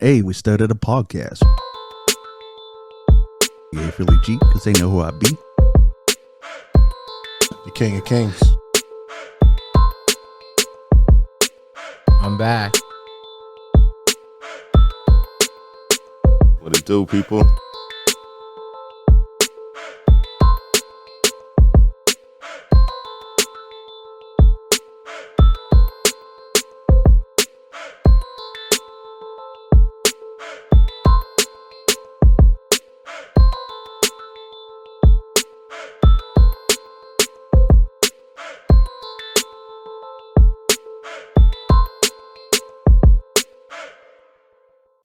Hey, we started a podcast. Yeah, Philly G, because they know who I be. The King of Kings. I'm back. What it do, people?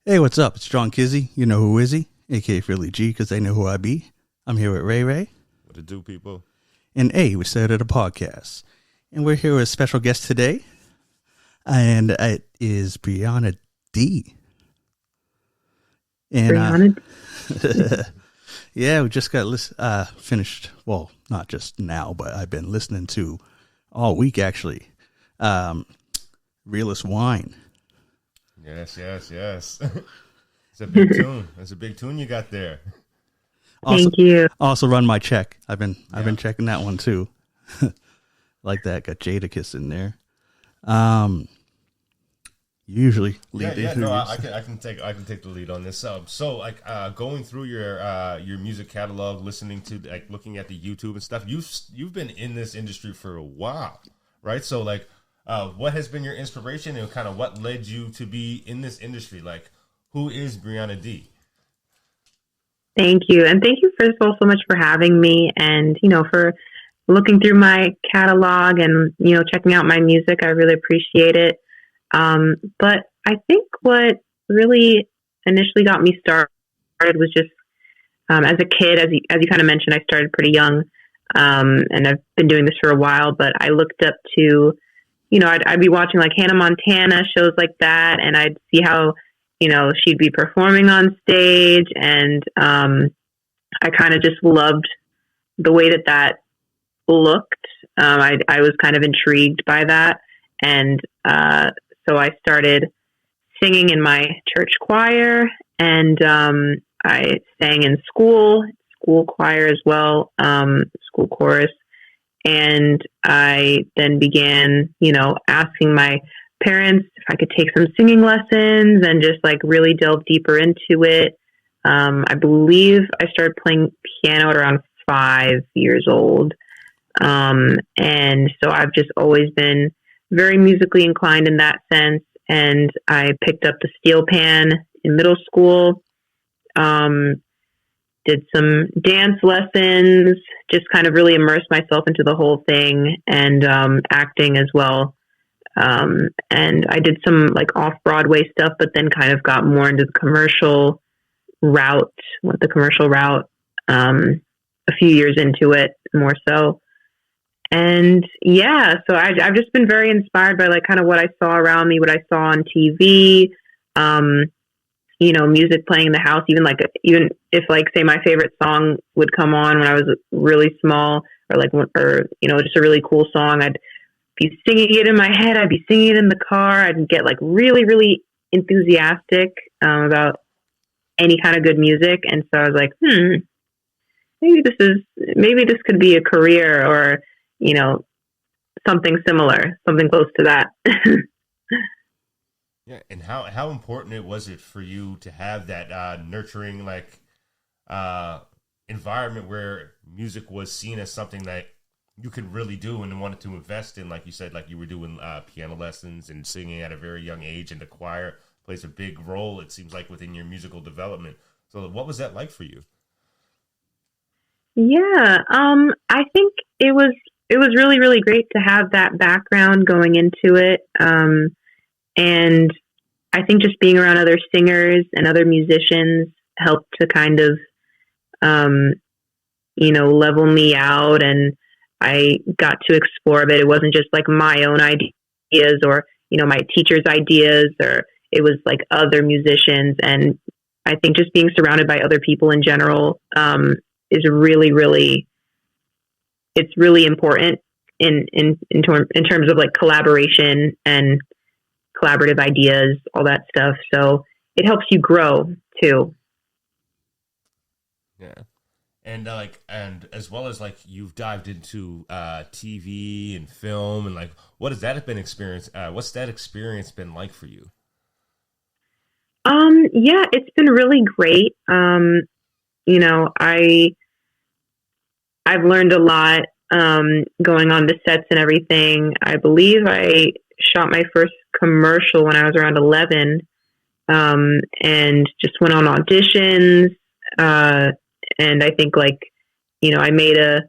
Hey, what's up? It's John Kizzy. You know who is he? A.K.A. Philly G, because they know who I be. I'm here with Ray Ray. What it do, people? And hey, we started a podcast. And we're here with a special guest today. And it is Briannagh D. And Briannagh? yeah, we just got finished. Well, not just now, but I've been listening to all week, actually. Realest Whine. Yes. It's a big tune. That's a big tune you got there. Thank you. Also run my check. I've been checking that one too. Like that. Got Jadakiss in there. Usually lead I can take the lead on this. So like going through your music catalog, listening to looking at the YouTube and stuff. You've been in this industry for a while, right? So like what has been your inspiration and kind of what led you to be in this industry? Like, who is Briannagh D? Thank you. And thank you, first of all, so much for having me and, for looking through my catalog and, checking out my music. I really appreciate it. But I think what really initially got me started was just as a kid, as you kind of mentioned, I started pretty young and I've been doing this for a while, but I looked up to I'd be watching like Hannah Montana, shows like that, and I'd see how, she'd be performing on stage, and I kind of just loved the way that looked. I was kind of intrigued by that, and so I started singing in my church choir, and I sang in school choir as well, school chorus. And I then began, asking my parents if I could take some singing lessons and just like really delve deeper into it. I believe I started playing piano at around 5 years old. And so I've just always been very musically inclined in that sense. And I picked up the steel pan in middle school. Did some dance lessons, just kind of really immersed myself into the whole thing, and acting as well. And I did some like off-Broadway stuff, but then kind of got more into the commercial route, a few years into it more so. And yeah, so I've just been very inspired by like kind of what I saw around me, what I saw on TV, music playing in the house, even if like, say my favorite song would come on when I was really small or just a really cool song, I'd be singing it in my head. I'd be singing it in the car. I'd get like really, really enthusiastic, about any kind of good music. And so I was like, maybe this could be a career or, something similar, something close to that. Yeah, and how important was it for you to have that nurturing environment where music was seen as something that you could really do and wanted to invest in? Like you said, like you were doing piano lessons and singing at a very young age, and the choir plays a big role, it seems like, within your musical development. So what was that like for you? Yeah, I think it was really, really great to have that background going into it. And I think just being around other singers and other musicians helped to kind of, level me out. And I got to explore a bit. It wasn't just like my own ideas or, my teacher's ideas, or it was like other musicians. And I think just being surrounded by other people in general, is really, really, it's really important in terms of like collaboration and collaborative ideas, all that stuff. So it helps you grow too. Yeah. And and as well as like you've dived into TV and film, and like what has that been experience? What's that experience been like for you? Yeah, it's been really great. You know, I've learned a lot going on the sets and everything. I believe I shot my first commercial when I was around 11, and just went on auditions. And I think I made a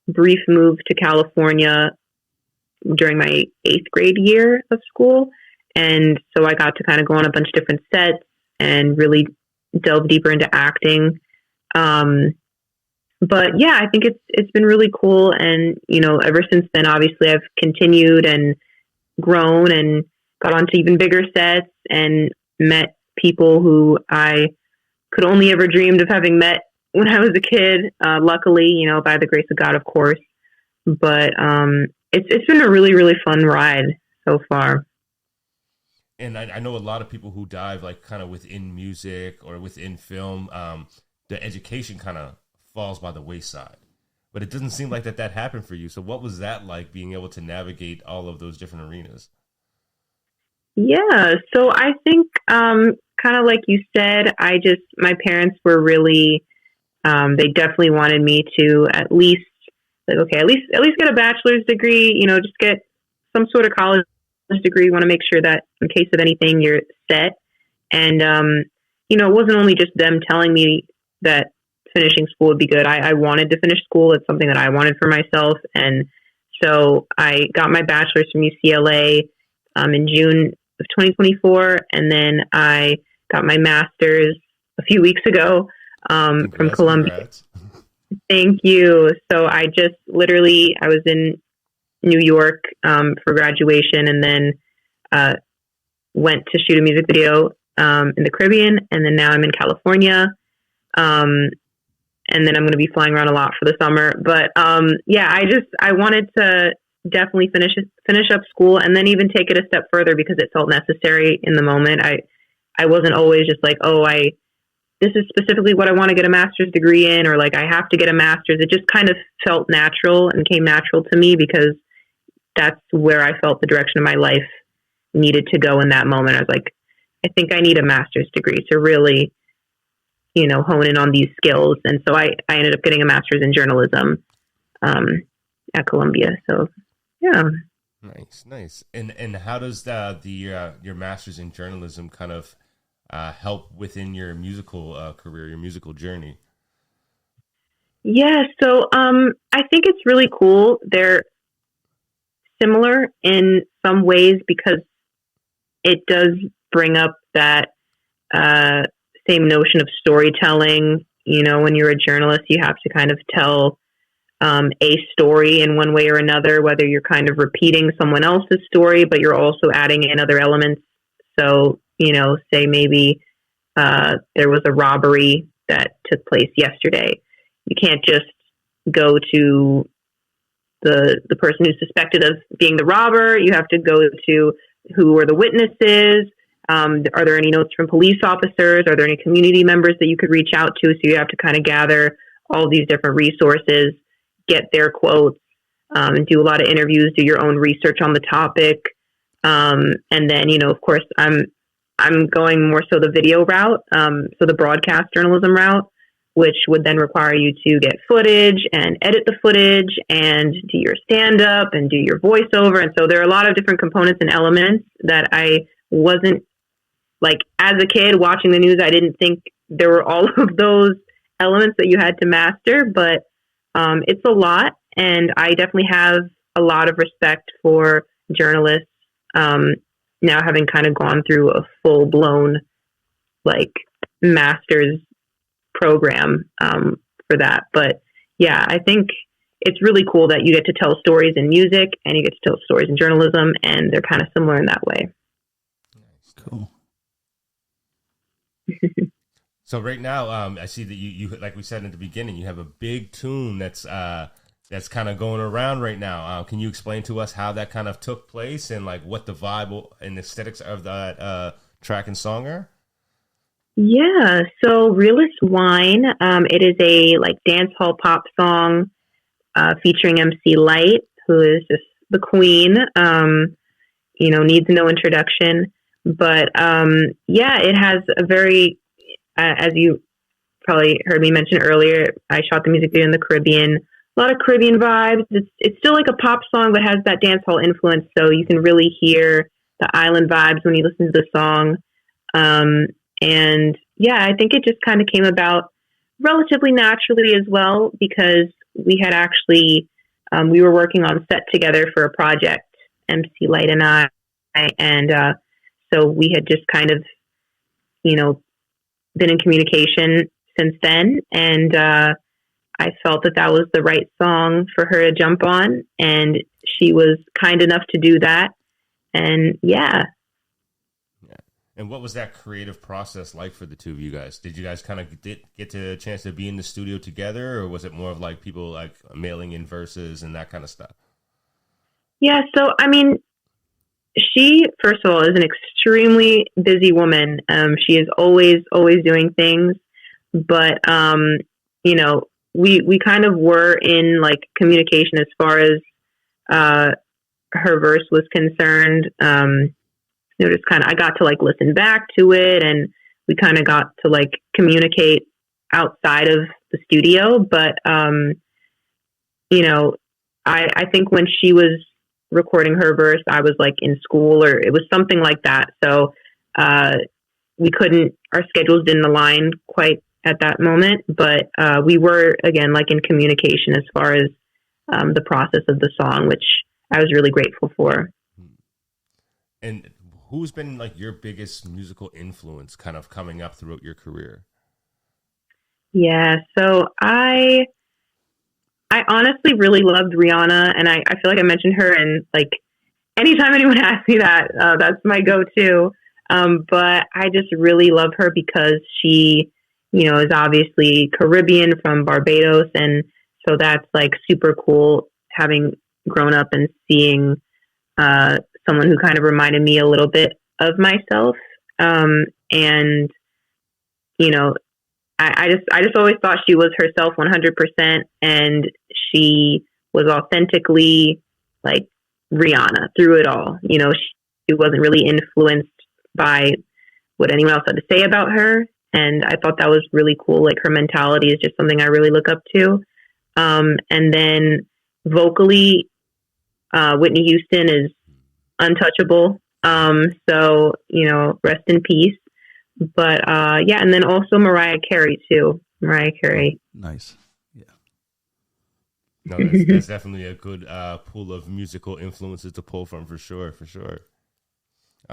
brief move to California during my 8th grade year of school. And so I got to kind of go on a bunch of different sets and really delve deeper into acting. But yeah, I think it's been really cool. And, ever since then, obviously I've continued and grown and got onto even bigger sets and met people who I could only ever dreamed of having met when I was a kid. Luckily, by the grace of God, of course. But it's been a really, really fun ride so far. And I know a lot of people who dive like kind of within music or within film, the education kind of falls by the wayside. But it doesn't seem like that happened for you. So what was that like, being able to navigate all of those different arenas? Yeah, so I think kind of like you said, my parents were really, they definitely wanted me to at least get a bachelor's degree, just get some sort of college degree. You want to make sure that in case of anything, you're set. And, it wasn't only just them telling me that finishing school would be good. I wanted to finish school. It's something that I wanted for myself. And so I got my bachelor's from UCLA in June of 2024. And then I got my master's a few weeks ago from Columbia. Congrats. Thank you. So I was in New York for graduation, and then went to shoot a music video in the Caribbean, and then now I'm in California. And then I'm going to be flying around a lot for the summer. But I wanted to definitely finish up school and then even take it a step further because it felt necessary in the moment. I wasn't always just like, this is specifically what I want to get a master's degree in, or like I have to get a master's. It just kind of felt natural and came natural to me because that's where I felt the direction of my life needed to go in that moment. I was like, I think I need a master's degree to really, hone in on these skills. And so I ended up getting a master's in journalism at Columbia. So, yeah. Nice. And how does your master's in journalism kind of help within your musical career, your musical journey? Yeah, so I think it's really cool. They're similar in some ways because it does bring up that same notion of storytelling. When you're a journalist, you have to kind of tell a story in one way or another, whether you're kind of repeating someone else's story, but you're also adding in other elements. So, say maybe there was a robbery that took place yesterday. You can't just go to the person who's suspected of being the robber. You have to go to who are the witnesses. Are there any notes from police officers? Are there any community members that you could reach out to? So you have to kind of gather all these different resources, get their quotes, and do a lot of interviews, do your own research on the topic. And then, of course, I'm going more so the video route, so the broadcast journalism route, which would then require you to get footage and edit the footage and do your stand-up and do your voiceover. And so there are a lot of different components and elements that I wasn't, like, as a kid watching the news, I didn't think there were all of those elements that you had to master, but it's a lot. And I definitely have a lot of respect for journalists now having kind of gone through a full-blown, like, master's program for that. But yeah, I think it's really cool that you get to tell stories in music and you get to tell stories in journalism, and they're kind of similar in that way. Cool. So right now, I see that you, like we said in the beginning, you have a big tune that's kind of going around right now. Can you explain to us how that kind of took place and like what the vibe and aesthetics of that track and song are? Yeah, so Realest Whine, it is a like dance hall pop song featuring MC Light, who is just the queen. Needs no introduction. But yeah, it has a very, as you probably heard me mention earlier, I shot the music video in the Caribbean. A lot of Caribbean vibes. It's still like a pop song, but has that dance hall influence. So you can really hear the island vibes when you listen to the song. And yeah, I think it just kind of came about relatively naturally as well because we had actually we were working on set together for a project, MC Light and I, and so we had just kind of been in communication since then, and I felt that that was the right song for her to jump on, and she was kind enough to do that, and yeah. And what was that creative process like for the two of you guys? Did you guys kind of get to a chance to be in the studio together, or was it more of like people like mailing in verses and that kind of stuff? Yeah, so I mean, she first of all is an extremely busy woman. She is always doing things, but we kind of were in like communication as far as her verse was concerned. Just kind of, I got to like listen back to it, and we kind of got to like communicate outside of the studio. But, I think when she was recording her verse, I was like in school or it was something like that. So, our schedules didn't align quite at that moment, but, we were again, like in communication as far as, the process of the song, which I was really grateful for. And who's been like your biggest musical influence kind of coming up throughout your career? Yeah, so I honestly really loved Briannagh, and I feel like I mentioned her, and like anytime anyone asks me that, that's my go-to. But I just really love her because she, is obviously Caribbean from Barbados, and so that's like super cool having grown up and seeing someone who kind of reminded me a little bit of myself. And, I just always thought she was herself 100%, and she was authentically like Rihanna through it all. She wasn't really influenced by what anyone else had to say about her. And I thought that was really cool. Like her mentality is just something I really look up to. And then vocally, Whitney Houston is untouchable. So, rest in peace. But, yeah. And then also Mariah Carey too. Mariah Carey. Nice. Yeah. No, that's definitely a good, pool of musical influences to pull from for sure.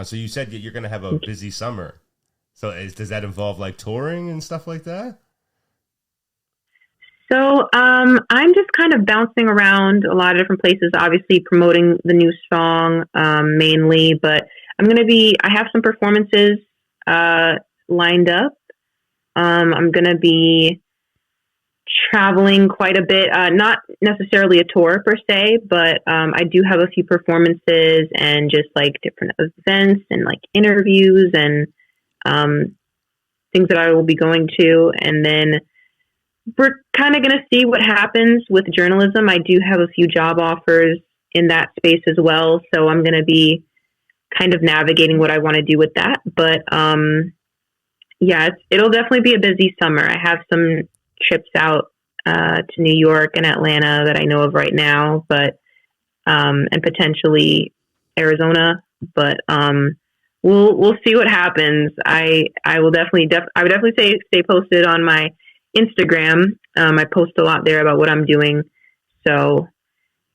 So you said you're going to have a busy summer. So does that involve like touring and stuff like that? So I'm just kind of bouncing around a lot of different places, obviously promoting the new song mainly, but I have some performances lined up. I'm going to be traveling quite a bit, not necessarily a tour per se, but I do have a few performances and just like different events and like interviews and things that I will be going to. And then we're kind of going to see what happens with journalism. I do have a few job offers in that space as well. So I'm going to be kind of navigating what I want to do with that. But yeah, it'll definitely be a busy summer. I have some trips out to New York and Atlanta that I know of right now, but and potentially Arizona. But we'll see what happens. I would definitely say stay posted on my Instagram. I post a lot there about what I'm doing. So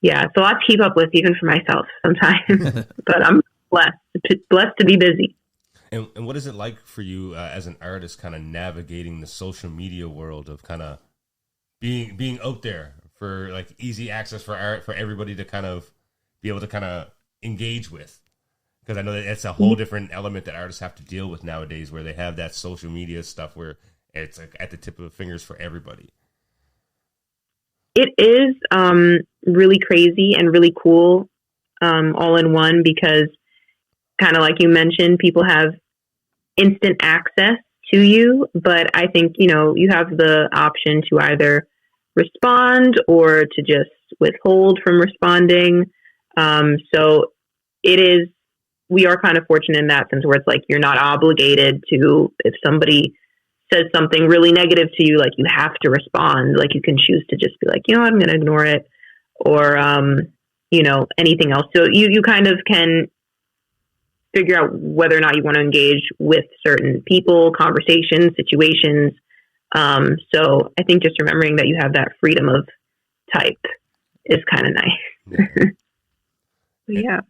yeah, it's a lot to keep up with even for myself sometimes, but I'm blessed to be busy. And what is it like for you as an artist kind of navigating the social media world of kind of being out there for like easy access for art for everybody to kind of be able to kind of engage with? Because I know that it's a whole different element that artists have to deal with nowadays where they have that social media stuff where it's like at the tip of the fingers for everybody. It is really crazy and really cool all in one because kind of like you mentioned, people have instant access to you, but I think, you have the option to either respond or to just withhold from responding. So we are kind of fortunate in that sense where it's like you're not obligated to, if somebody says something really negative to you, like you have to respond. Like you can choose to just be like, I'm going to ignore it, or anything else. So you kind of can figure out whether or not you want to engage with certain people, conversations, situations. So I think just remembering that you have that freedom of type is kind of nice. Yeah.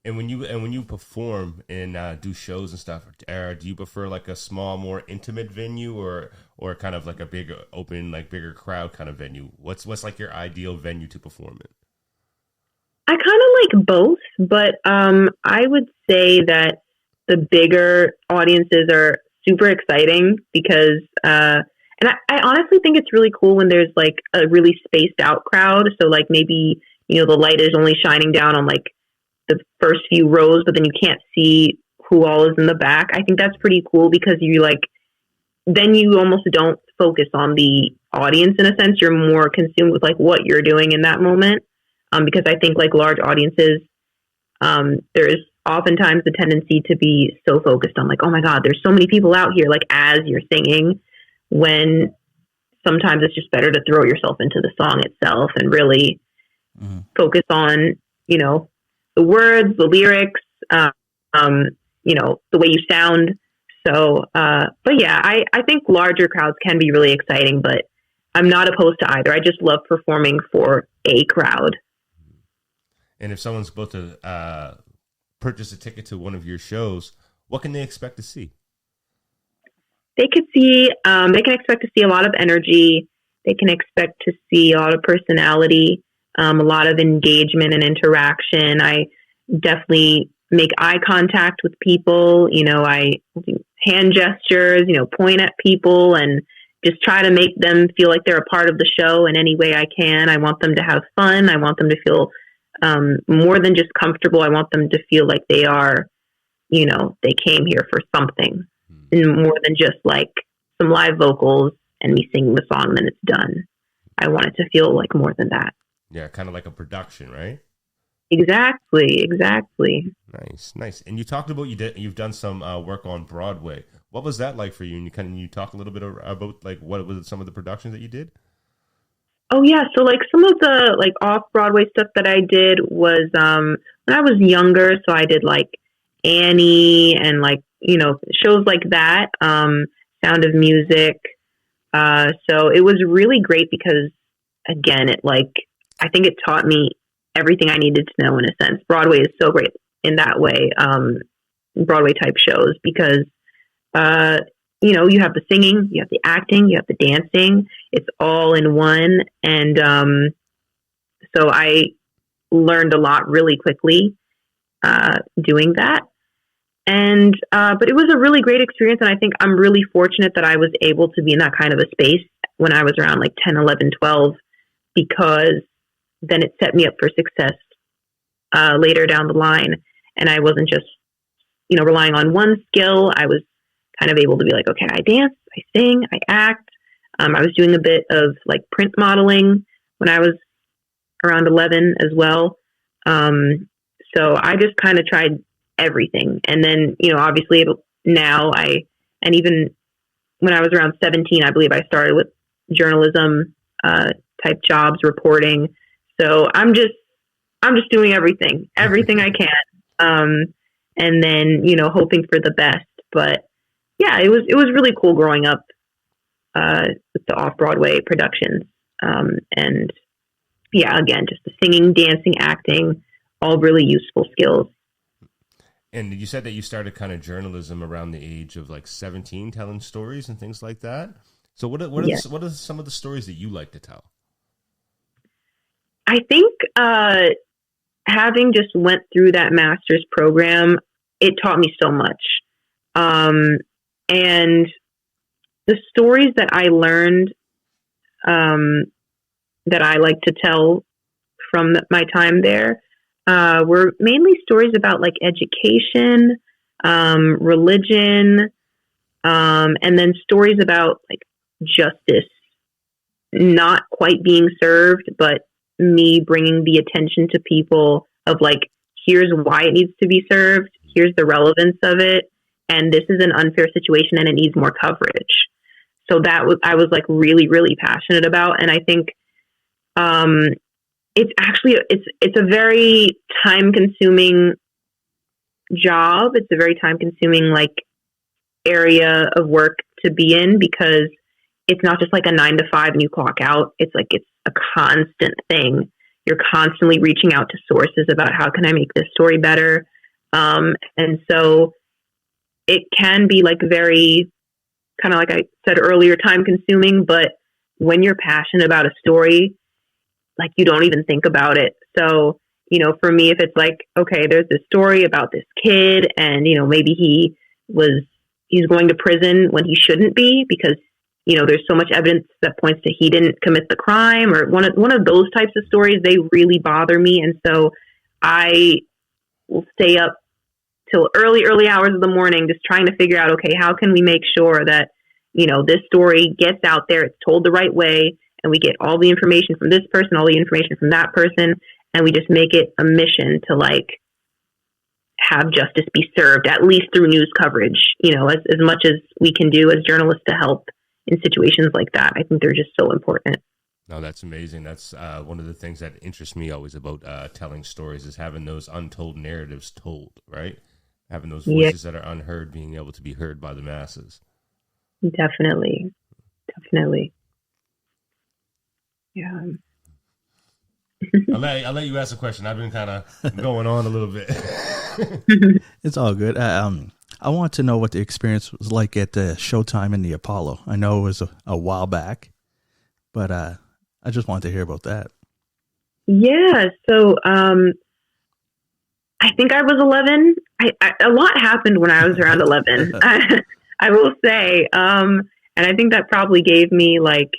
And when you perform and do shows and stuff, do you prefer like a small, more intimate venue, or kind of like a big, open, like bigger crowd kind of venue? What's like your ideal venue to perform in? I kind of like both, but I would say that the bigger audiences are super exciting because, and I honestly think it's really cool when there's like a really spaced out crowd. So like maybe, the light is only shining down on like the first few rows, but then you can't see who all is in the back. I think that's pretty cool because then you almost don't focus on the audience in a sense. You're more consumed with like what you're doing in that moment. Because I think like large audiences, there is oftentimes the tendency to be so focused on like, oh my God, there's so many people out here, like as you're singing, when sometimes it's just better to throw yourself into the song itself and really focus on, the words, the lyrics, the way you sound. So, but yeah, I think larger crowds can be really exciting, but I'm not opposed to either. I just love performing for a crowd. And if someone's supposed to purchase a ticket to one of your shows, what can they expect to see? They can expect to see a lot of energy. They can expect to see a lot of personality, a lot of engagement and interaction. I definitely make eye contact with people. I do hand gestures, point at people and just try to make them feel like they're a part of the show in any way I can. I want them to have fun. I want them to feel more than just comfortable. I want them to feel like they are, they came here for something, and more than just like some live vocals and me singing the song and then it's done. I want it to feel like more than that. Yeah, kind of like a production, right? Exactly. Nice. And you talked about you've done some work on Broadway. What was that like for you? And can you talk a little bit about like what was some of the productions that you did? Oh yeah, so like some of the like off-Broadway stuff that I did was when I was younger, so I did like Annie and like, shows like that, Sound of Music. So it was really great because again, I think it taught me everything I needed to know in a sense. Broadway is so great in that way, Broadway type shows because you have the singing, you have the acting, you have the dancing. It's all in one. And so I learned a lot really quickly doing that. And but it was a really great experience. And I think I'm really fortunate that I was able to be in that kind of a space when I was around like 10, 11, 12, because then it set me up for success later down the line. And I wasn't just, relying on one skill. I was kind of able to be like, okay, I dance, I sing, I act. I was doing a bit of like print modeling when I was around 11 as well. So I just kind of tried everything. And then, obviously now and even when I was around 17, I believe I started with journalism type jobs, reporting. So I'm just doing everything I can. And then, hoping for the best. But yeah, it was really cool growing up with the off-Broadway productions. And yeah, again, just the singing, dancing, acting, all really useful skills. And you said that you started kind of journalism around the age of like 17, telling stories and things like that. So what are some of the stories that you like to tell? I think having just went through that master's program, it taught me so much. And the stories that I learned that I like to tell from my time there were mainly stories about like education, religion, And then stories about like justice not quite being served, but me bringing the attention to people of like, here's why it needs to be served, here's the relevance of it, and this is an unfair situation and it needs more coverage. So I was like really, really passionate about, and I think it's a very time consuming job. It's a very time consuming like area of work to be in, because it's not just like a 9 to 5 and you clock out. It's like, it's a constant thing. You're constantly reaching out to sources about how can I make this story better. And so it can be like very, kind of like I said earlier, time consuming, but when you're passionate about a story, like you don't even think about it. So, you know, for me, if it's like, okay, there's this story about this kid and, you know, maybe he's going to prison when he shouldn't be because, you know, there's so much evidence that points to he didn't commit the crime, or one of those types of stories, they really bother me. And so I will stay up till early hours of the morning, just trying to figure out, okay, how can we make sure that, you know, this story gets out there, it's told the right way, and we get all the information from this person, all the information from that person, and we just make it a mission to like have justice be served, at least through news coverage, you know, as much as we can do as journalists to help in situations like that. I think they're just so important. No, that's amazing. That's one of the things that interests me always about telling stories, is having those untold narratives told, right? Having those voices that are unheard being able to be heard by the masses. Definitely. Yeah. I'll let you ask a question. I've been kind of going on a little bit. It's all good. I want to know what the experience was like at the Showtime in the Apollo. I know it was a while back, but I just wanted to hear about that. Yeah. So I think I was 11. A lot happened when I was around 11. I will say, and I think that probably gave me like,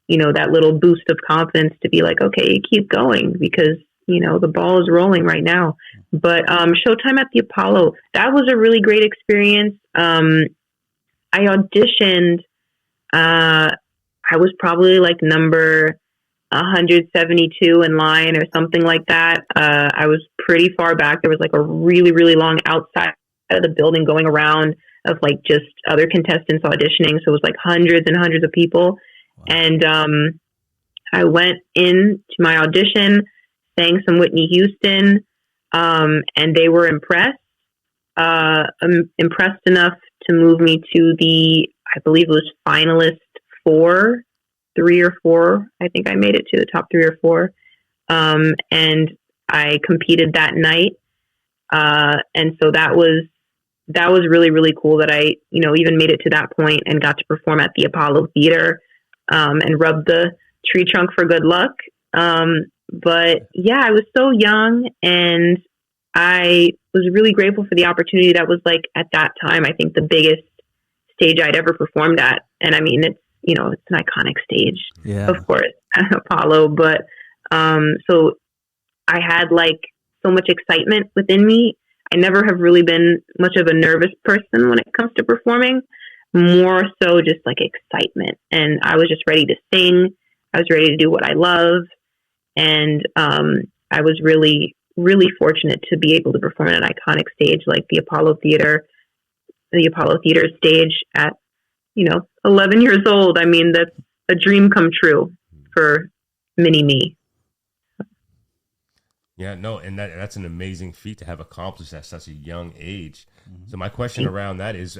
you know, that little boost of confidence to be like, okay, keep going, because, you know, the ball is rolling right now. But Showtime at the Apollo, that was a really great experience. I auditioned. I was probably like number 172 in line or something like that. I was pretty far back. There was like a really, really long outside of the building going around of like just other contestants auditioning. So it was like hundreds and hundreds of people. Wow. And I went in to my audition, sang some Whitney Houston, and they were impressed. Impressed enough to move me to the, I believe it was finalist 3 or 4. I think I made it to the top 3 or 4. And I competed that night. And so that was really, really cool that I, you know, even made it to that point and got to perform at the Apollo Theater, and rub the tree trunk for good luck. But yeah, I was so young, and I was really grateful for the opportunity. That was like, at that time, I think the biggest stage I'd ever performed at. And I mean, it's, you know, it's an iconic stage, of course, Apollo. But so I had like so much excitement within me. I never have really been much of a nervous person when it comes to performing, more so just like excitement. And I was just ready to sing. I was ready to do what I love. And I was really, really fortunate to be able to perform at an iconic stage like the Apollo Theater stage at, you know, 11 years old. I mean, that's a dream come true for mini me. Yeah, no, and that's an amazing feat to have accomplished at such a young age. Mm-hmm. So my question around that is,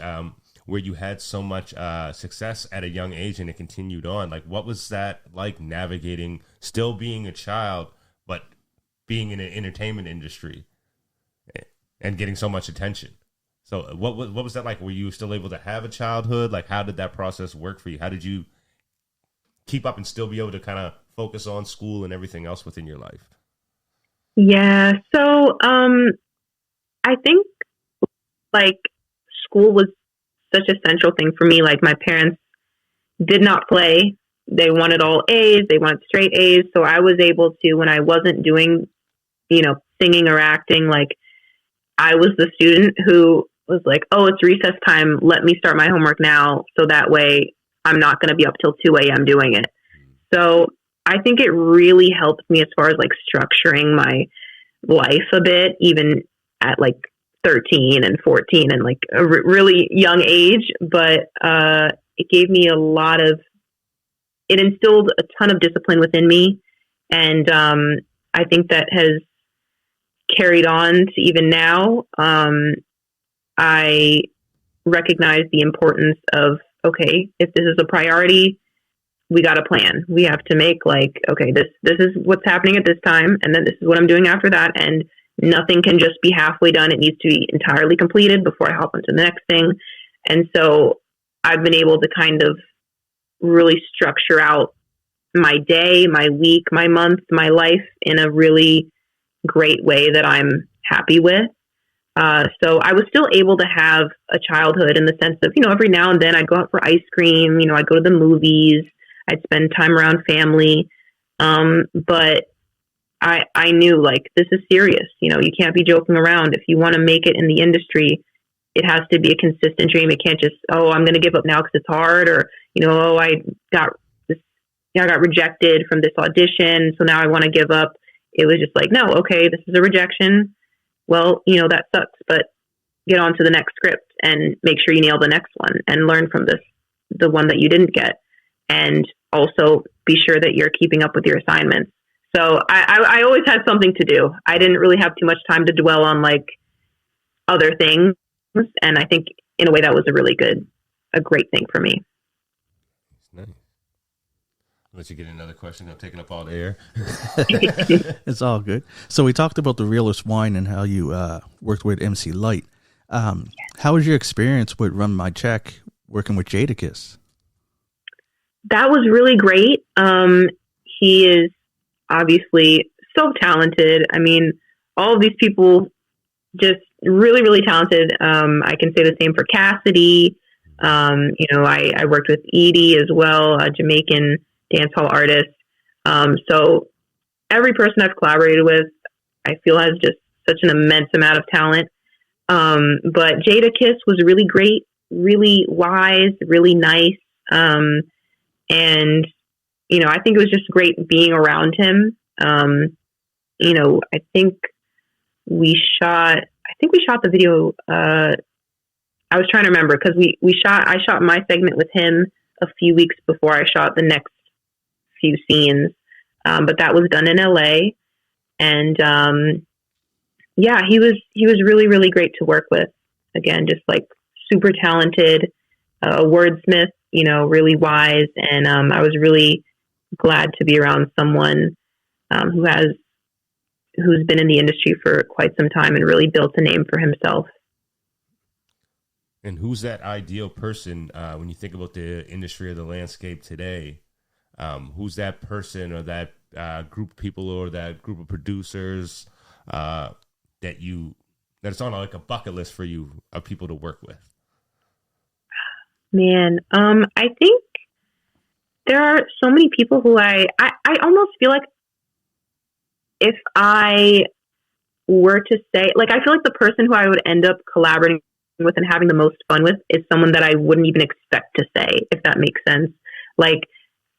where you had so much success at a young age and it continued on, like what was that like, navigating, still being a child, but being in an entertainment industry and getting so much attention? So what was that like? Were you still able to have a childhood? Like, how did that process work for you? How did you keep up and still be able to kind of focus on school and everything else within your life? Yeah. So, I think like school was such a central thing for me. Like, my parents did not play. They wanted all A's. They wanted straight A's. So I was able to, when I wasn't doing, you know, singing or acting, like I was the student who was like, oh, it's recess time. Let me start my homework now. So that way I'm not going to be up till 2 a.m. doing it. So I think it really helped me as far as like structuring my life a bit, even at like 13 and 14 and like a really young age. But it gave me it instilled a ton of discipline within me. And I think that has carried on to even now. I recognize the importance of, okay, if this is a priority, we got a plan. We have to make like, okay, this is what's happening at this time, and then this is what I'm doing after that, and nothing can just be halfway done. It needs to be entirely completed before I hop into the next thing. And so I've been able to kind of really structure out my day, my week, my month, my life in a really great way that I'm happy with. So I was still able to have a childhood in the sense of, every now and then I'd go out for ice cream, I'd go to the movies, I'd spend time around family. But I knew like, this is serious. You can't be joking around. If you want to make it in the industry, it has to be a consistent dream. It can't just, oh, I'm going to give up now because it's hard, or, oh, I got rejected from this audition, so now I want to give up. It was just like, no, okay, this is a rejection. Well, that sucks, but get on to the next script and make sure you nail the next one and learn from the one that you didn't get. And also be sure that you're keeping up with your assignments. So I always had something to do. I didn't really have too much time to dwell on like other things. And I think in a way that was a great thing for me. Nice. I'll let you get another question. I'm taking up all the air. It's all good. So we talked about the Realest Whine and how you worked with MC Light. How was your experience with Run My Check working with Jadakiss? That was really great. He is obviously so talented. I mean, all of these people just really, really talented. I can say the same for Cassidy. I worked with Edie as well, a Jamaican dancehall artist. So every person I've collaborated with, I feel has just such an immense amount of talent. But Jadakiss was really great, really wise, really nice. And, I think it was just great being around him. I think we shot the video. I was trying to remember because I shot my segment with him a few weeks before I shot the next few scenes. But that was done in LA. And, he was really, really great to work with. Again, just like super talented, wordsmith, really wise. And, I was really glad to be around someone, who's been in the industry for quite some time and really built a name for himself. And who's that ideal person when you think about the industry or the landscape today? Who's that person or that group of people or that group of producers that it's on like a bucket list for you of people to work with? Man, I think there are so many people who I almost feel like if I were to say, like, I feel like the person who I would end up collaborating with and having the most fun with is someone that I wouldn't even expect to say, if that makes sense. Like,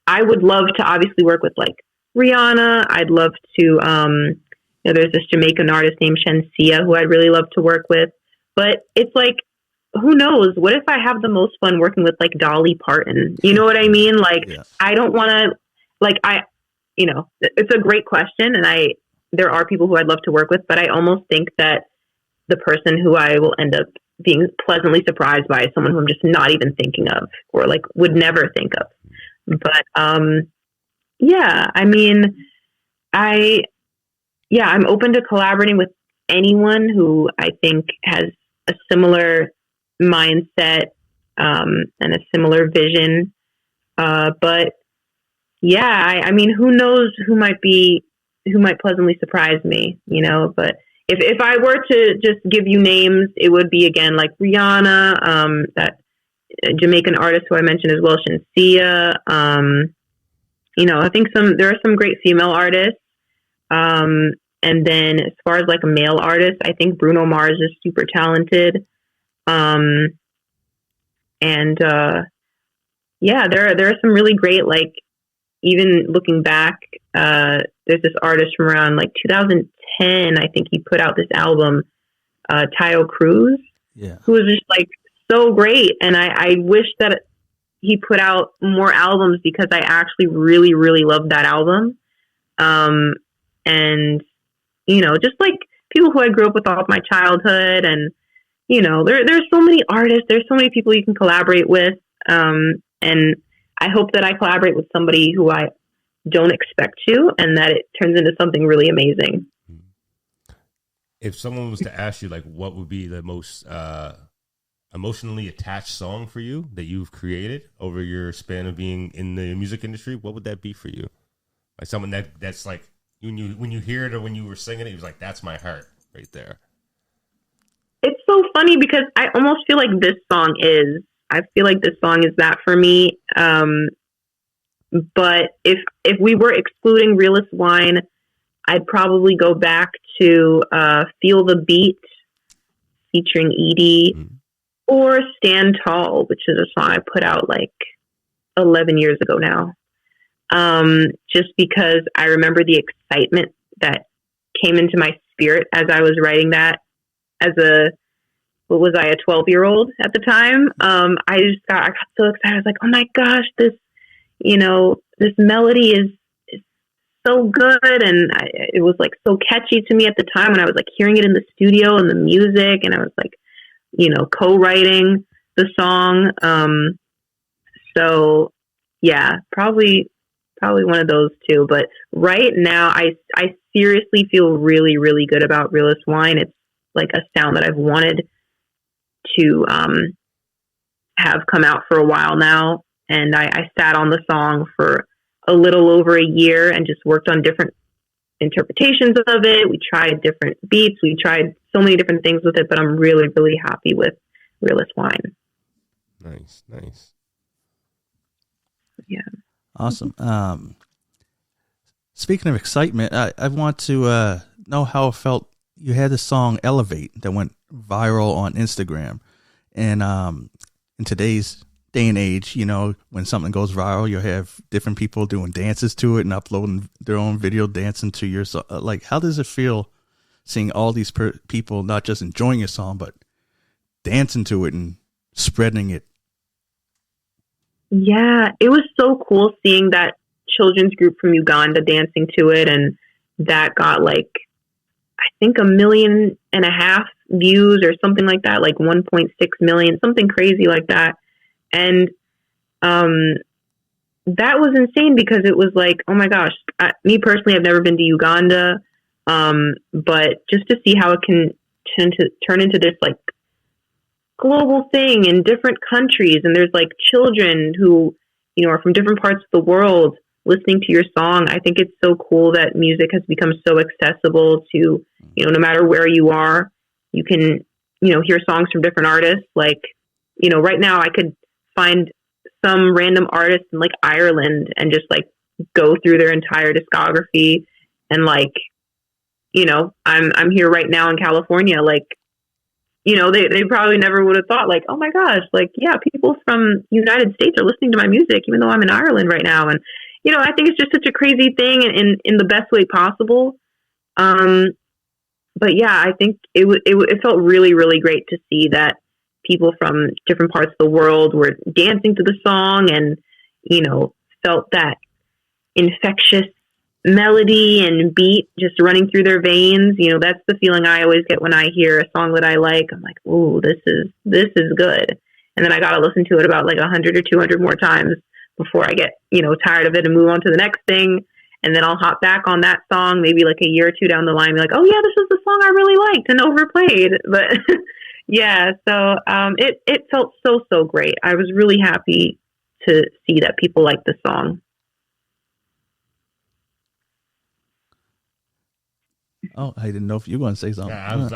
I would love to obviously work with like Briannagh. I'd love to, there's this Jamaican artist named Shensia who I'd really love to work with. But it's like, who knows? What if I have the most fun working with like Dolly Parton? You know what I mean? Like, yes. I don't want to, like, it's a great question. And there are people who I'd love to work with, but I almost think that the person who I will end up being pleasantly surprised by is someone who I'm just not even thinking of or like would never think of. But, I'm open to collaborating with anyone who I think has a similar mindset, and a similar vision. But yeah, who knows who might pleasantly surprise me, but if I were to just give you names, it would be again, like Briannagh, that Jamaican artist who I mentioned as well, Shensia. I think there are some great female artists. And then as far as like a male artist, I think Bruno Mars is super talented. Um, and yeah, there are some really great, like, even looking back, there's this artist from around like 2010, I think he put out this album, Tayo Cruz, Yeah. who was just like so great. And I wish that he put out more albums because I actually really, really loved that album. And, you know, just like people who I grew up with all of my childhood, and, you know, there's so many artists, there's so many people you can collaborate with. And I hope that I collaborate with somebody who I don't expect to, and that it turns into something really amazing. If someone was to ask you, like, what would be the most emotionally attached song for you that you've created over your span of being in the music industry, what would that be for you? Like someone that's like when you hear it or when you were singing it, you was like, that's my heart right there. It's so funny because I almost feel like this song is. I feel like this song is that for me. But if we were excluding Realest Whine, I'd probably go back to Feel the Beat featuring Edie, or Stand Tall, which is a song I put out like 11 years ago now. Just because I remember the excitement that came into my spirit as I was writing that as a 12-year-old at the time. I got so excited. I was like, oh my gosh, this melody is so good. And it was like so catchy to me at the time when I was like hearing it in the studio and the music, and I was like, you know, co-writing the song. So yeah, probably one of those two. But right now I seriously feel really, really good about Realest Whine. It's like a sound that I've wanted to have come out for a while now, and I sat on the song for a little over a year and just worked on different interpretations of it. We tried different beats, we tried so many different things with it, but I'm really, really happy with Realest Whine. Nice. Yeah, Awesome. Speaking of excitement, I want to know how it felt. You had the song Elevate that went viral on Instagram, and in today's day and age, you know, when something goes viral, you have different people doing dances to it and uploading their own video dancing to your song. Like, how does it feel seeing all these people not just enjoying your song, but dancing to it and spreading it? Yeah, it was so cool seeing that children's group from Uganda dancing to it, and that got like, I think 1.5 million views or something like that, like 1.6 million, something crazy like that. And that was insane because it was like, oh my gosh, me personally, I've never been to Uganda, but just to see how it can turn into this like global thing in different countries, and there's like children who, you know, are from different parts of the world listening to your song. I think it's so cool that music has become so accessible to, you know, no matter where you are, you can, you know, hear songs from different artists. Like, you know, right now I could find some random artist in like Ireland and just like go through their entire discography, and like, you know, I'm here right now in California, like, you know, they probably never would have thought like, oh my gosh, like, yeah, people from United States are listening to my music, even though I'm in Ireland right now. And, you know, I think it's just such a crazy thing in the best way possible. But yeah, I think it felt really, really great to see that people from different parts of the world were dancing to the song and, you know, felt that infectious melody and beat just running through their veins. You know, that's the feeling I always get when I hear a song that I like. I'm like, ooh, this is good. And then I got to listen to it about like 100 or 200 more times before I get, you know, tired of it and move on to the next thing. And then I'll hop back on that song maybe like a year or two down the line and be like, oh yeah, this is the song I really liked and overplayed. But yeah, so it felt so great. I was really happy to see that people liked the song. Oh, I didn't know if you were going to say something. Yeah,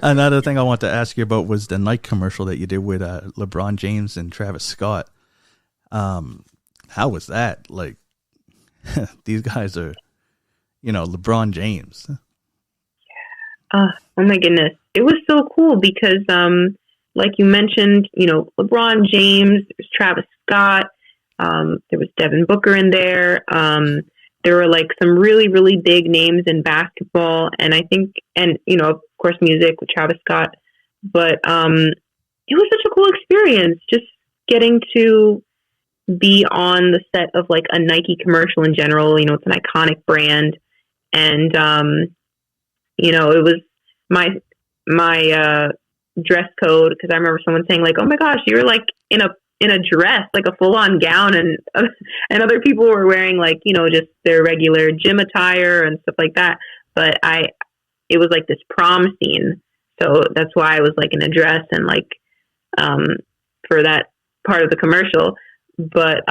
Another thing I want to ask you about was the Nike commercial that you did with LeBron James and Travis Scott. How was that? Like, these guys are, you know, LeBron James. Oh my goodness. It was so cool because, like you mentioned, LeBron James, there's Travis Scott, there was Devin Booker in there. There were like some really, really big names in basketball, and I think, and of course, music with Travis Scott. But it was such a cool experience, just getting to be on the set of like a Nike commercial in general. It's an iconic brand, and it was my dress code, because I remember someone saying like, "Oh my gosh, you were like in a dress, like a full on gown," and other people were wearing like just their regular gym attire and stuff like that. But it was like this prom scene, so that's why I was like in a dress and like for that part of the commercial. But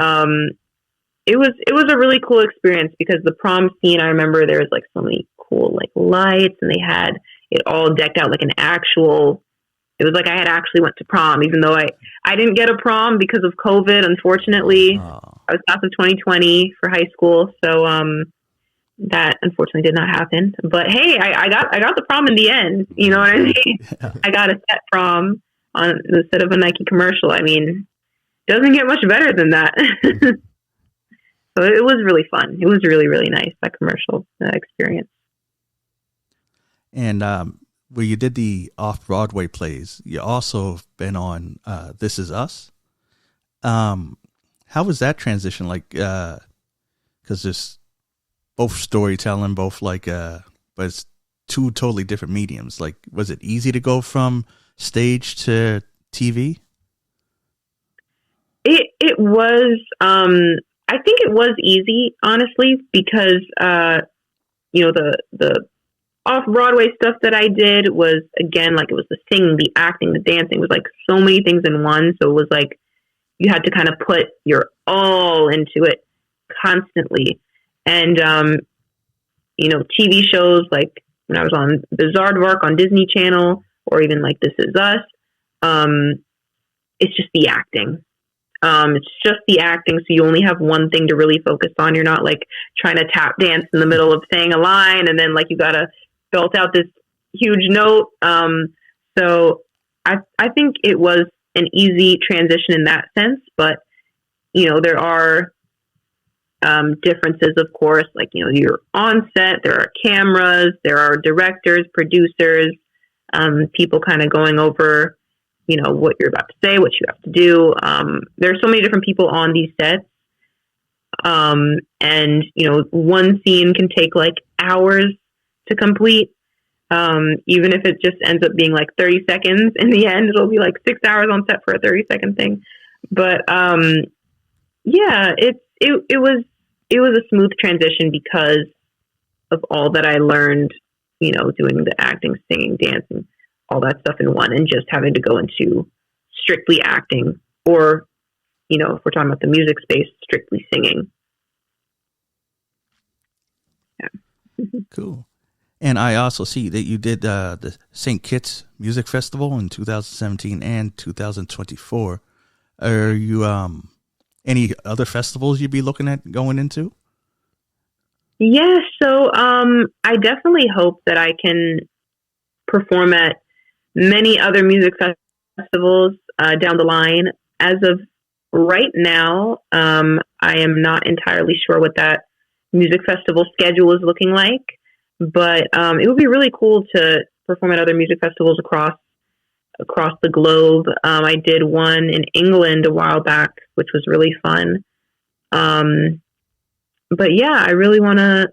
it was a really cool experience, because the prom scene, I remember there was like so many cool like lights, and they had it all decked out like an actual. It was like I had actually went to prom, even though I didn't get a prom because of COVID, unfortunately. Oh. I was class of 2020 for high school, so that unfortunately did not happen. But hey, I got the prom in the end. You know what I mean? I got a set prom on the set of a Nike commercial. I mean, doesn't get much better than that. So it was really fun. It was really, really nice, that commercial experience. And where you did the off-Broadway plays, you also have been on This Is Us. How was that transition like? Because there's both storytelling, both like, but it's two totally different mediums. Like, was it easy to go from stage to TV? It was. I think it was easy, honestly, because the off-Broadway stuff that I did was, again, like it was the singing, the acting, the dancing. It was like so many things in one. So it was like you had to kind of put your all into it constantly. And, TV shows, like when I was on Bizarre on Disney Channel, or even like This Is Us, it's just the acting. It's just the acting. So you only have one thing to really focus on. You're not like trying to tap dance in the middle of saying a line, and then like you got to belt out this huge note. So I think it was an easy transition in that sense, but there are differences, of course, like you're on set, there are cameras, there are directors, producers, people kind of going over what you're about to say, what you have to do. There's so many different people on these sets. And one scene can take like hours to complete. Even if it just ends up being like 30 seconds, in the end, it'll be like 6 hours on set for a 30-second thing. But, yeah, it was a smooth transition because of all that I learned, doing the acting, singing, dancing, all that stuff in one, and just having to go into strictly acting, or, if we're talking about the music space, strictly singing. Yeah. Cool. And I also see that you did the St. Kitts Music Festival in 2017 and 2024. Are you any other festivals you'd be looking at going into? Yeah, so I definitely hope that I can perform at many other music festivals down the line. As of right now, I am not entirely sure what that music festival schedule is looking like, but it would be really cool to perform at other music festivals across the globe. I did one in England a while back, which was really fun. But yeah, I really want to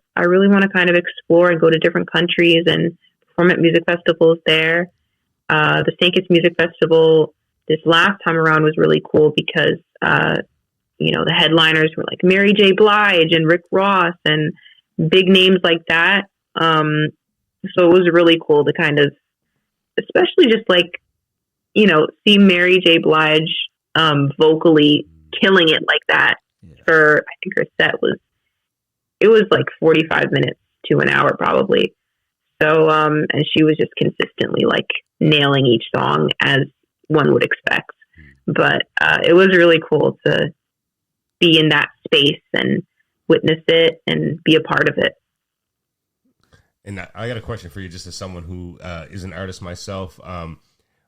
kind of explore and go to different countries and perform at music festivals there. The St. Kitts Music Festival this last time around was really cool because, the headliners were like Mary J. Blige and Rick Ross and big names like that. So it was really cool to kind of, especially just like, see Mary J. Blige vocally killing it like that. Yeah. I think her set was like 45 minutes to an hour probably. So, and she was just consistently like nailing each song as one would expect. But it was really cool to be in that space and witness it and be a part of it. And I got a question for you, just as someone who is an artist myself.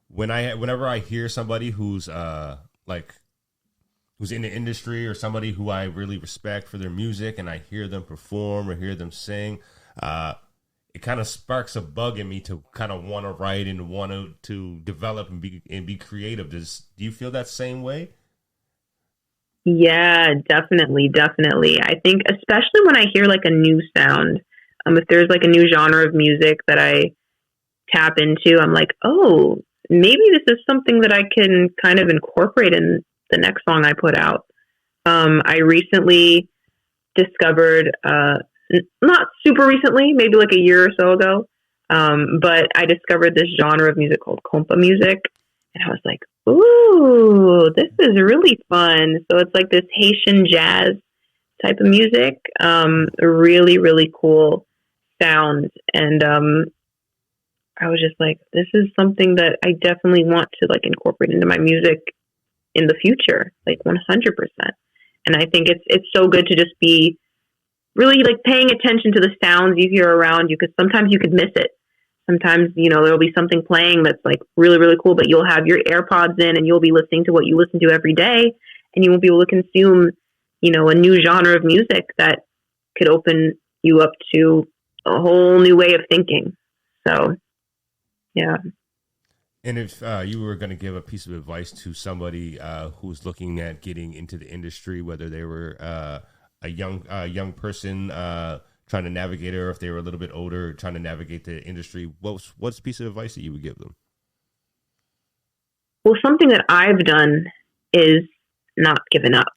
whenever I hear somebody who's who's in the industry or somebody who I really respect for their music, and I hear them perform or hear them sing, it kind of sparks a bug in me to kind of want to write and want to develop and be creative. Do you feel that same way? Yeah, definitely. I think especially when I hear like a new sound, if there's like a new genre of music that I tap into, I'm like, oh, maybe this is something that I can kind of incorporate in the next song I put out. I recently discovered, not super recently, maybe like a year or so ago, but I discovered this genre of music called compa music, and I was like, ooh, this is really fun. So it's like this Haitian jazz type of music, really, really cool sound. And I was just like, this is something that I definitely want to like incorporate into my music in the future, like 100%. And I think it's so good to just be really like paying attention to the sounds you hear around you, because sometimes you could miss it. Sometimes, there'll be something playing that's like really, really cool, but you'll have your AirPods in and you'll be listening to what you listen to every day, and you won't be able to consume, a new genre of music that could open you up to a whole new way of thinking. So, yeah. And if you were going to give a piece of advice to somebody who's looking at getting into the industry, whether they were a young person trying to navigate it, or if they were a little bit older trying to navigate the industry, what's the piece of advice that you would give them? Well, something that I've done is not given up.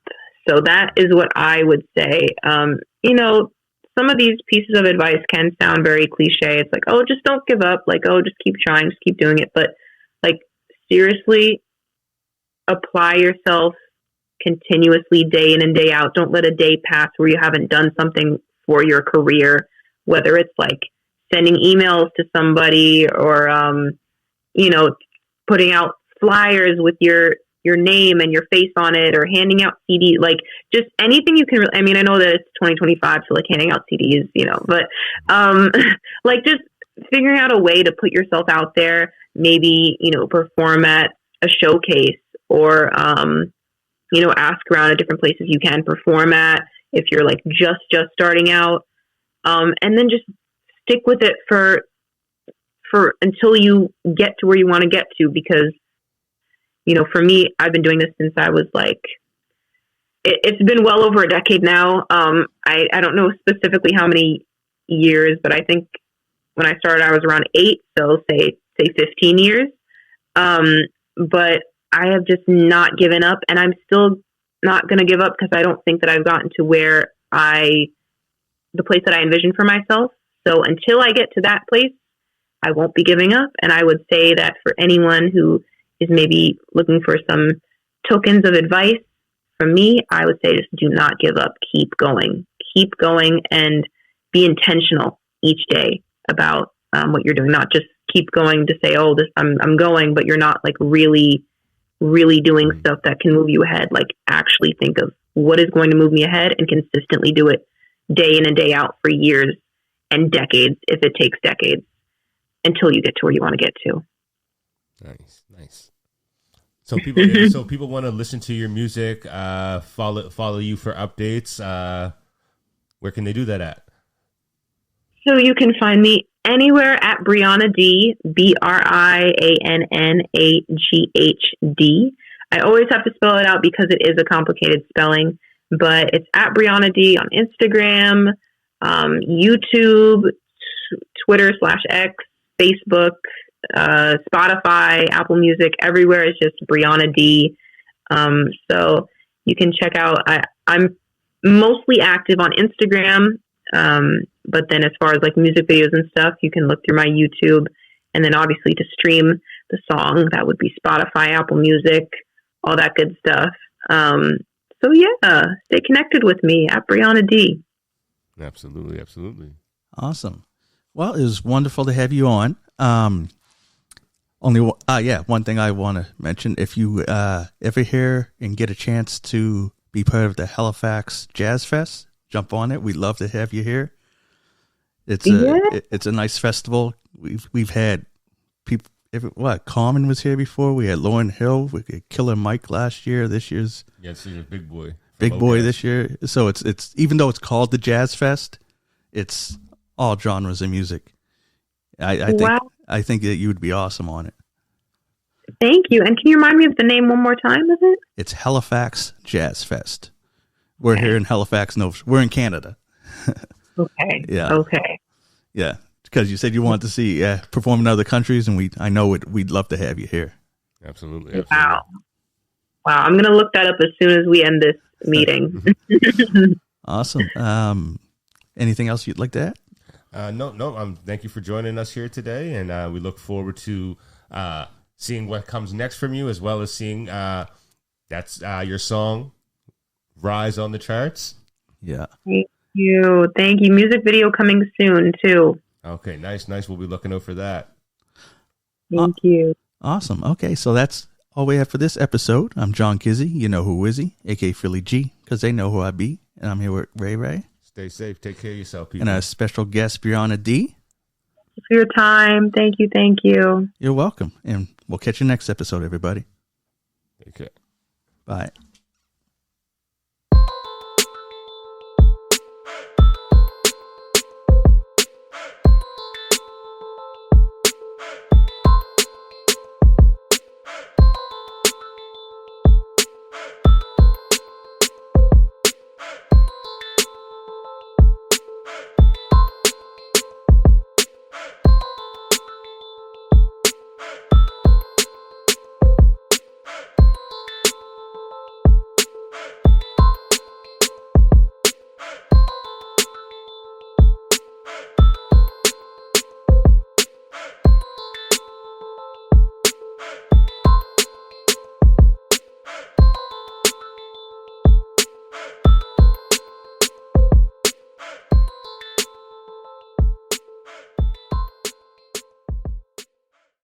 So that is what I would say. Some of these pieces of advice can sound very cliche. It's like, oh, just don't give up. Like, oh, just keep trying, just keep doing it. But like, seriously, apply yourself continuously day in and day out. Don't let a day pass where you haven't done something for your career, whether it's like sending emails to somebody or, putting out flyers with your name and your face on it, or handing out CDs, like just anything you can. I mean, I know that it's 2025, so like handing out CDs, but like just figuring out a way to put yourself out there, maybe, perform at a showcase, or, ask around at different places you can perform at if you're like just starting out. And then just stick with it for until you get to where you want to get to, because, for me, I've been doing this since I was like, it's been well over a decade now. I don't know specifically how many years, but I think when I started, I was around 8. So say 15 years. But I have just not given up, and I'm still not going to give up, because I don't think that I've gotten to where the place that I envisioned for myself. So until I get to that place, I won't be giving up. And I would say that for anyone who is maybe looking for some tokens of advice from me, I would say just do not give up. Keep going, and be intentional each day about what you're doing. Not just keep going to say, oh, I'm going, but you're not like really doing stuff that can move you ahead. Like actually think of what is going to move me ahead, and consistently do it day in and day out for years and decades, if it takes decades, until you get to where you want to get to. Nice. So people want to listen to your music, follow you for updates. Where can they do that at? So you can find me anywhere at Briannagh D, BriannaghD. I always have to spell it out because it is a complicated spelling, but it's at Briannagh D on Instagram, YouTube, Twitter/X, Facebook, Spotify, Apple Music, everywhere is just Briannagh D. So you can check out, I'm mostly active on Instagram. But then as far as like music videos and stuff, you can look through my YouTube, and then obviously to stream the song, that would be Spotify, Apple Music, all that good stuff. So yeah, stay connected with me at Briannagh D. Absolutely. Awesome. Well, it was wonderful to have you on. One thing I want to mention, if you ever hear and get a chance to be part of the Halifax Jazz Fest, jump on it. We'd love to have you here. It's a nice festival. We've had people. Carmen was here before. We had Lauren Hill. We had Killer Mike last year. This year's Yes, he's a big boy. Big Boy this year. So it's even though it's called the Jazz Fest, it's all genres of music. I think that you would be awesome on it. Thank you. And can you remind me of the name one more time of it? It's Halifax Jazz Fest. We're here in Halifax, we're in Canada. Okay. Yeah. Okay. Yeah. Because you said you wanted to see perform in other countries, and we'd love to have you here. Absolutely. Wow. I'm going to look that up as soon as we end this meeting. Awesome. Anything else you'd like to add? No. Thank you for joining us here today, and we look forward to seeing what comes next from you, as well as seeing that's your song rise on the charts. Yeah. Thank you. Music video coming soon too. Okay, nice. We'll be looking out for that. Thank you. Awesome. Okay, so that's all we have for this episode. I'm John Kizzy. You know who Wizzy, aka Philly G, because they know who I be. And I'm here with Ray. Stay safe. Take care of yourself, people. And our special guest, Briannagh D. For your time. Thank you. You're welcome. And we'll catch you next episode, everybody. Take care. Bye.